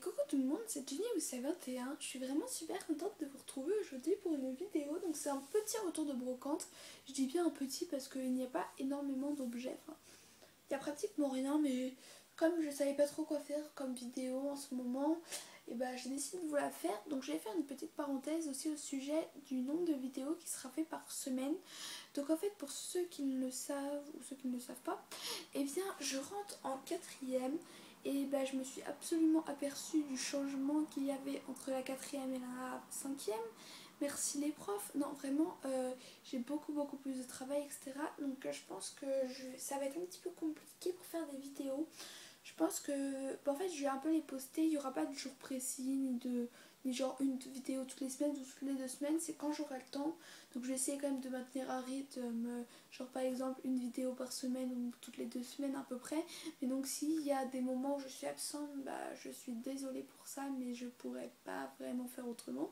Coucou tout le monde, c'est Jenny ou c'est 21. Je suis vraiment super contente de vous retrouver aujourd'hui pour une vidéo. Donc c'est un petit retour de brocante. Je dis bien un petit parce qu'il n'y a pas énormément d'objets. Enfin, il n'y a pratiquement rien, mais comme je savais pas trop quoi faire comme vidéo en ce moment, et j'ai décidé de vous la faire. Donc je vais faire une petite parenthèse aussi au sujet du nombre de vidéos qui sera fait par semaine. Donc en fait, pour ceux qui le savent ou ceux qui ne le savent pas, eh bien je rentre en quatrième. Et je me suis absolument aperçue du changement qu'il y avait entre la quatrième et la cinquième. Merci les profs. Non, vraiment, j'ai beaucoup plus de travail, etc. Donc je pense que ça va être un petit peu compliqué pour faire des vidéos. Je pense que, en fait, je vais un peu les poster. Il n'y aura pas de jour précis, ni genre une vidéo toutes les semaines ou toutes les 2 semaines. C'est quand j'aurai le temps. Donc je vais essayer quand même de maintenir un rythme, genre par exemple une vidéo par semaine ou toutes les 2 semaines à peu près. Mais donc s'il y a des moments où je suis absente, je suis désolée pour ça, mais je pourrais pas vraiment faire autrement.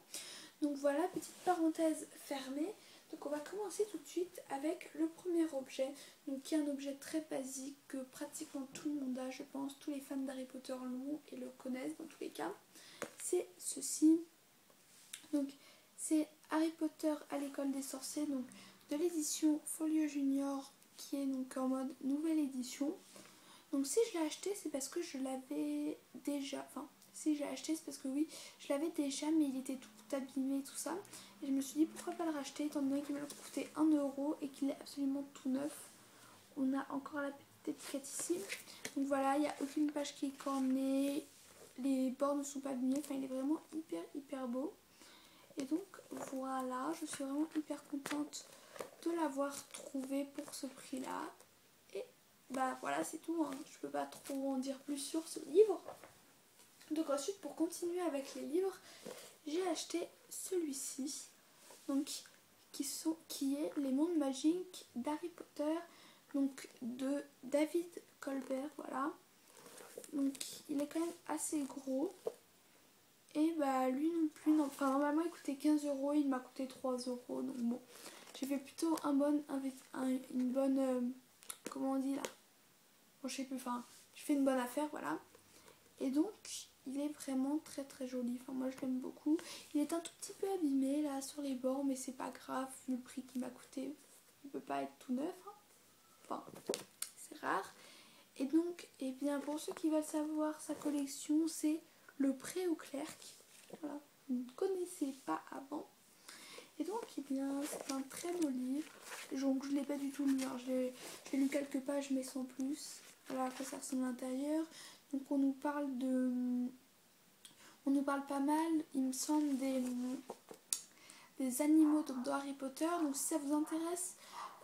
Donc voilà, petite parenthèse fermée. Donc on va commencer tout de suite avec le premier objet, donc qui est un objet très basique que pratiquement tout le monde a, je pense, tous les fans d'Harry Potter l'ont et le connaissent dans tous les cas. C'est ceci. Donc c'est Harry Potter à l'école des sorciers, donc de l'édition Folio Junior, qui est donc en mode nouvelle édition. Donc si je l'ai acheté, c'est parce que je l'avais déjà, enfin si j'ai acheté c'est parce que oui, je l'avais déjà, mais il était tout abîmé et tout ça. Et je me suis dit pourquoi pas le racheter étant donné qu'il m'a coûté 1€ et qu'il est absolument tout neuf. On a encore la petite étiquette ici. Donc voilà, il n'y a aucune page qui est cornée, les bords ne sont pas abîmés, enfin il est vraiment hyper beau. Et donc voilà, je suis vraiment hyper contente de l'avoir trouvé pour ce prix là. Et voilà, c'est tout, hein. Je peux pas trop en dire plus sur ce livre. Donc ensuite, pour continuer avec les livres, j'ai acheté celui-ci, donc qui est Les Mondes Magiques d'Harry Potter, donc de David Colbert, voilà. Donc il est quand même assez gros. Et lui non plus, non. Enfin normalement il coûtait 15€, il m'a coûté 3€, donc bon. J'ai fait plutôt une bonne, comment on dit là, bon, je sais plus, enfin je fais une bonne affaire, voilà. Et donc il est vraiment très joli, enfin moi je l'aime beaucoup. Il est un tout petit peu abîmé là sur les bords, mais c'est pas grave vu le prix qu'il m'a coûté. Il peut pas être tout neuf, hein. Enfin c'est rare. Et donc, eh bien pour ceux qui veulent savoir sa collection, c'est Le Pré au Clerc. Voilà, vous ne connaissez pas avant. Et donc, eh bien, c'est un très beau livre. Donc, je ne l'ai pas du tout lu, hein. J'ai lu quelques pages, mais sans plus. Voilà à quoi ça ressemble à l'intérieur. Donc, on nous parle pas mal, il me semble, des animaux de Harry Potter. Donc, si ça vous intéresse,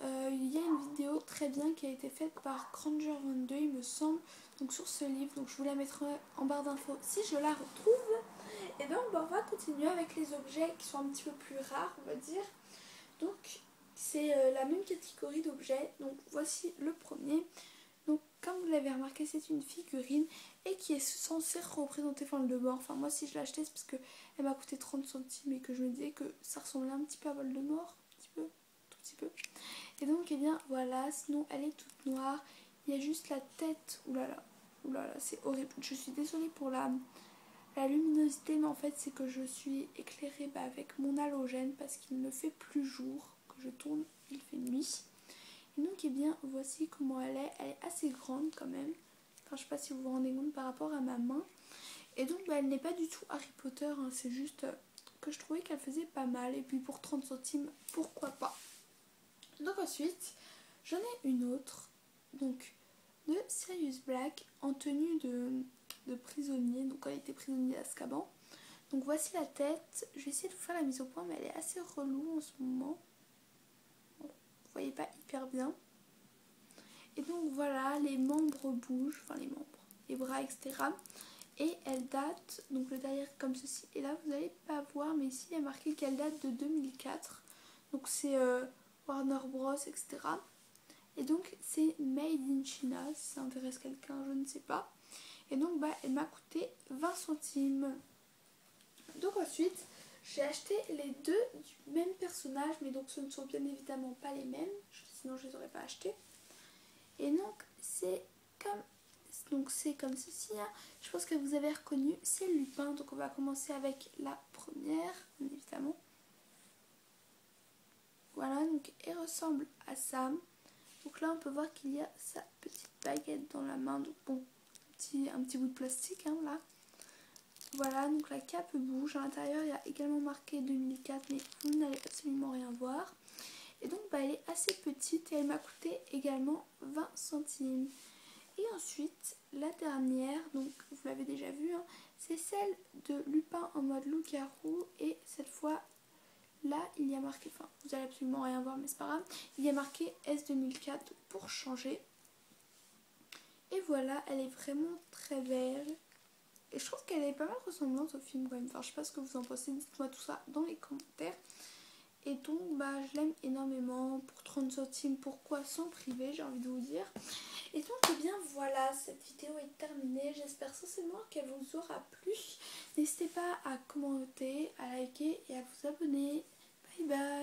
il y a une vidéo très bien qui a été faite par Granger22, il me semble, donc sur ce livre. Donc, je vous la mettrai en barre d'infos si je la retrouve. Et donc on va continuer avec les objets qui sont un petit peu plus rares, on va dire. Donc c'est la même catégorie d'objets. Donc voici le premier. Donc comme vous l'avez remarqué, c'est une figurine et qui est censée représenter Voldemort. Enfin moi si je l'ai achetée c'est parce qu'elle m'a coûté 30 centimes et que je me disais que ça ressemblait un petit peu à Voldemort. Un petit peu, tout petit peu. Et donc eh bien voilà, sinon elle est toute noire. Il y a juste la tête. Oulala, c'est horrible. Je suis désolée pour la luminosité, mais en fait c'est que je suis éclairée avec mon halogène parce qu'il ne fait plus jour, que je tourne, il fait nuit. Et donc eh bien voici comment elle est assez grande quand même. Enfin je sais pas si vous vous rendez compte par rapport à ma main. Et donc elle n'est pas du tout Harry Potter, hein. C'est juste que je trouvais qu'elle faisait pas mal. Et puis pour 30 centimes, pourquoi pas. Donc ensuite j'en ai une autre, donc de Sirius Black en tenue de prisonnier, donc elle était prisonnier d'Azkaban. Donc voici la tête, je vais essayer de vous faire la mise au point, mais elle est assez relou en ce moment. Bon, vous voyez pas hyper bien. Et donc voilà, les membres bougent, enfin les membres, les bras, etc. Et elle date, donc le derrière comme ceci, et là vous n'allez pas voir, mais ici il y a marqué qu'elle date de 2004. Donc c'est Warner Bros, etc. Et donc c'est Made in China, si ça intéresse quelqu'un, je ne sais pas. Et donc elle m'a coûté 20 centimes. Donc ensuite j'ai acheté les deux du même personnage, mais donc ce ne sont bien évidemment pas les mêmes, sinon je les aurais pas achetés. Et donc c'est comme Donc c'est comme ceci, hein. Je pense que vous avez reconnu, c'est Lupin. Donc on va commencer avec la première, bien évidemment. Voilà, donc elle ressemble à ça. Donc là on peut voir qu'il y a sa petite baguette dans la main. Donc bon, un petit bout de plastique, hein, là. Voilà, donc la cape bouge. À l'intérieur il y a également marqué 2004, mais vous n'allez absolument rien voir. Et donc bah, elle est assez petite et elle m'a coûté également 20 centimes. Et ensuite, la dernière, donc vous l'avez déjà vu, hein, c'est celle de Lupin en mode loup-garou. Et cette fois, là, il y a marqué, enfin, vous allez absolument rien voir, mais c'est pas grave, il y a marqué S2004 pour changer. Et voilà, elle est vraiment très belle. Et je trouve qu'elle est pas mal ressemblante au film quand même. Enfin, je sais pas ce que vous en pensez, dites-moi tout ça dans les commentaires. Et donc, bah, je l'aime énormément. Pour 30 centimes, pourquoi s'en priver, j'ai envie de vous dire. Et donc, eh bien voilà, cette vidéo est terminée. J'espère sincèrement qu'elle vous aura plu. N'hésitez pas à commenter, à liker et à vous abonner. Bye bye.